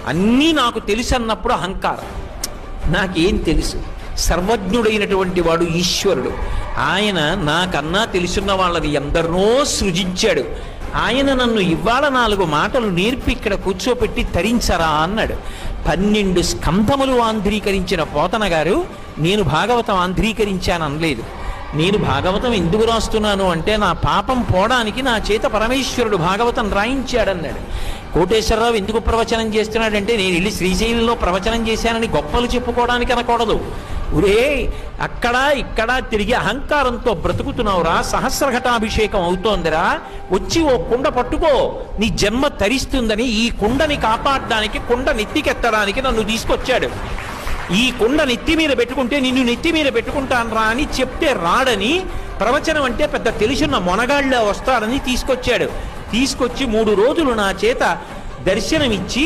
అన్నీ నాకు తెలుసు అన్నప్పుడు అహంకారం. నాకేం తెలుసు? సర్వజ్ఞుడైనటువంటి వాడు ఈశ్వరుడు. ఆయన నాకన్నా తెలుసున్న వాళ్ళని ఎందరినో సృజించాడు. ఆయన నన్ను ఇవాళ 4 మాటలు నేర్పి ఇక్కడ కూర్చోపెట్టి తరించరా అన్నాడు. 12 స్కంధములు ఆంధ్రీకరించిన పోతన గారు నేను భాగవతం ఆంధ్రీకరించాను అనలేదు. నేను భాగవతం ఎందుకు రాస్తున్నాను అంటే నా పాపం పోవడానికి నా చేత పరమేశ్వరుడు భాగవతం రాయించాడన్నాడు. కోటేశ్వరరావు ఎందుకు ప్రవచనం చేస్తున్నాడంటే నేను వెళ్ళి శ్రీశైలంలో ప్రవచనం చేశానని గొప్పలు చెప్పుకోవడానికి అనకూడదు. ఒరే, అక్కడ ఇక్కడ తిరిగి అహంకారంతో బ్రతుకుతున్నావురా, సహస్రఘటాభిషేకం అవుతోందిరా, వచ్చి ఓ కుండ పట్టుకో, నీ జన్మ తరిస్తుందని ఈ కుండని కాపాడడానికి, కుండ నెత్తికెత్తడానికి నన్ను తీసుకొచ్చాడు. ఈ కుండ నెత్తి మీద పెట్టుకుంటే నిన్ను నెత్తి మీద పెట్టుకుంటాను రా అని చెప్తే రాడని, ప్రవచనం అంటే పెద్ద తెలిసిన మొనగాళ్ళ వస్తాడని తీసుకొచ్చాడు. తీసుకొచ్చి 3 రోజులు నా చేత దర్శనమిచ్చి